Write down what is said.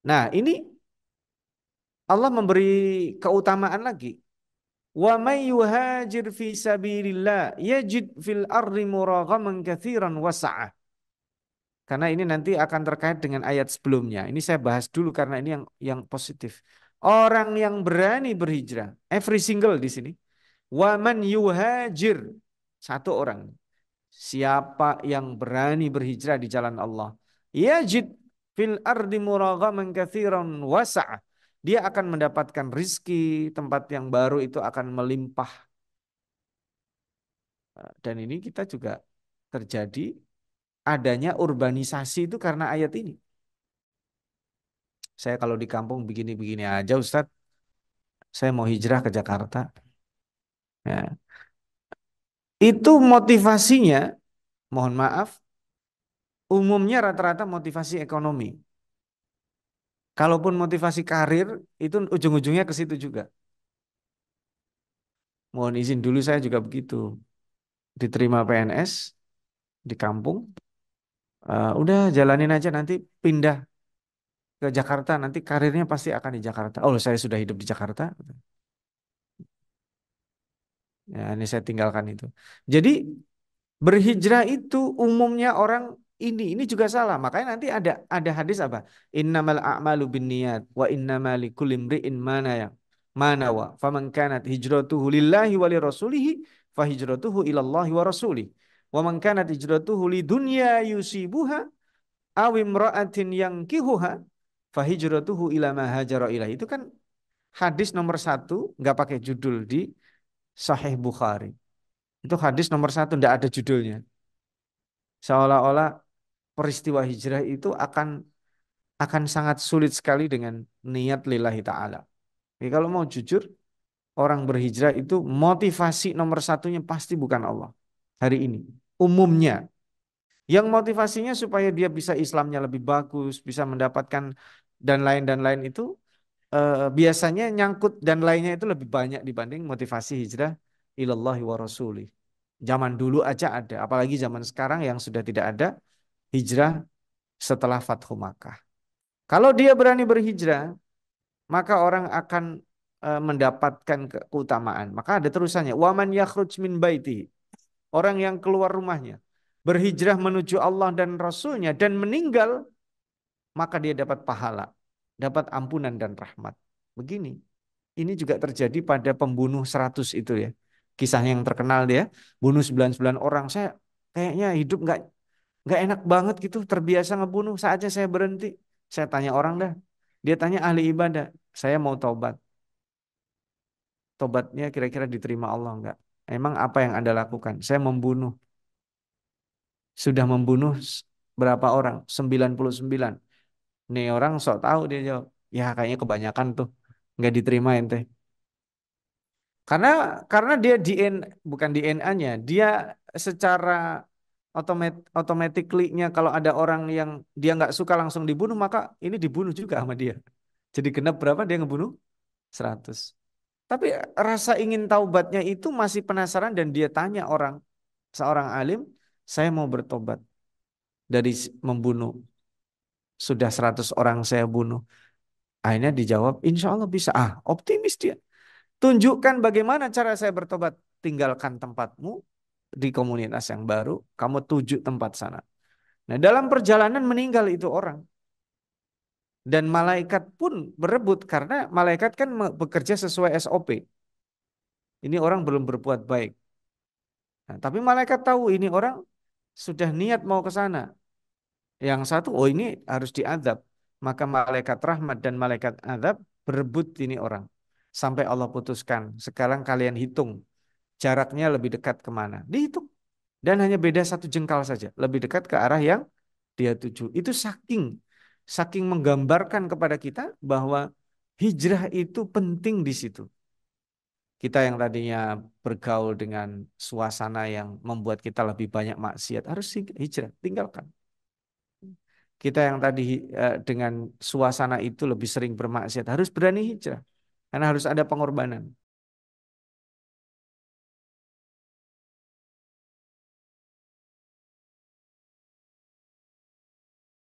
Nah, ini Allah memberi keutamaan lagi. Wa may yuhajir fi sabilillah yajid fil ardi muraghaman katsiran wasa'ah. Karena ini nanti akan terkait dengan ayat sebelumnya. Ini saya bahas dulu karena ini yang positif. Orang yang berani berhijrah, every single di sini. Wa man yuhajir, satu orang. Siapa yang berani berhijrah di jalan Allah, yajid fil ardi muraghaman katsiran wasa'ah. Dia akan mendapatkan rizki, tempat yang baru itu akan melimpah. Dan ini kita juga terjadi adanya urbanisasi itu karena ayat ini. Saya kalau di kampung begini-begini aja Ustadz, saya mau hijrah ke Jakarta. Ya. Itu motivasinya, mohon maaf, umumnya rata-rata motivasi ekonomi. Kalaupun motivasi karir, itu ujung-ujungnya ke situ juga. Mohon izin dulu saya juga begitu. Diterima PNS di kampung, udah jalanin aja nanti pindah ke Jakarta, nanti karirnya pasti akan di Jakarta. Oh, saya sudah hidup di Jakarta. Ya, ini saya tinggalkan itu. Jadi berhijrah itu umumnya orang ini juga salah. Makanya nanti ada hadis apa? Innamal a'malu binniyat wa innamal likulli imri'in mana wa faman kanat hijratuhu lillahi wa lirasulihi fa hijratuhu ilallahi wa rasulih. Wa man kanat hijratuhu lidunya yusibuha aw imra'atin yankihuha fa hijratuhu ila ma hajara ilaih. Itu kan hadis nomor satu, nggak pakai judul di Sahih Bukhari. Itu hadis nomor satu, nggak ada judulnya. Seolah-olah peristiwa hijrah itu akan sangat sulit sekali dengan niat lillahi ta'ala. Jadi kalau mau jujur, orang berhijrah itu motivasi nomor satunya pasti bukan Allah. Hari ini. Umumnya. Yang motivasinya supaya dia bisa Islamnya lebih bagus, bisa mendapatkan dan lain itu biasanya nyangkut dan lainnya itu lebih banyak dibanding motivasi hijrah ilallahi wa rasulih. Zaman dulu aja ada, apalagi zaman sekarang yang sudah tidak ada hijrah setelah Fathu Makkah. Kalau dia berani berhijrah, maka orang akan mendapatkan keutamaan. Maka ada terusannya, waman yakhruj min baiti, orang yang keluar rumahnya, berhijrah menuju Allah dan Rasulnya dan meninggal, maka dia dapat pahala, dapat ampunan dan rahmat. Begini, ini juga terjadi pada pembunuh 100 itu ya. Kisah yang terkenal dia, bunuh 99 orang. Saya kayaknya hidup nggak enak banget gitu, terbiasa ngebunuh. Saatnya saya berhenti. Saya tanya orang dah. Dia tanya ahli ibadah. Saya mau taubat. Tobatnya kira-kira diterima Allah enggak? Emang apa yang Anda lakukan? Saya membunuh. Sudah membunuh berapa orang? 99. Nih orang sok tahu dia jawab. Ya kayaknya kebanyakan tuh. Nggak diterima ente. Karena karena dia bukan DNA-nya, dia secara automatically-nya kalau ada orang yang dia nggak suka langsung dibunuh, maka ini dibunuh juga sama dia. Jadi genap berapa dia ngebunuh? 100. Tapi rasa ingin taubatnya itu masih penasaran dan dia tanya seorang alim, saya mau bertobat dari membunuh. Sudah 100 orang saya bunuh. Akhirnya dijawab, insya Allah bisa. Optimis dia. Tunjukkan bagaimana cara saya bertobat. Tinggalkan tempatmu di komunitas yang baru, kamu tuju tempat sana. Nah, dalam perjalanan meninggal itu orang. Dan malaikat pun berebut karena malaikat kan bekerja sesuai SOP. Ini orang belum berbuat baik. Nah, tapi malaikat tahu ini orang sudah niat mau ke sana. Yang satu, oh ini harus diadab. Maka malaikat rahmat dan malaikat adab berebut ini orang. Sampai Allah putuskan. Sekarang kalian hitung jaraknya lebih dekat kemana. Dihitung. Dan hanya beda satu jengkal saja. Lebih dekat ke arah yang dia tuju. Itu saking menggambarkan kepada kita bahwa hijrah itu penting di situ. Kita yang tadinya bergaul dengan suasana yang membuat kita lebih banyak maksiat, harus hijrah, tinggalkan. Kita yang tadi dengan suasana itu lebih sering bermaksiat, harus berani hijrah. Karena harus ada pengorbanan.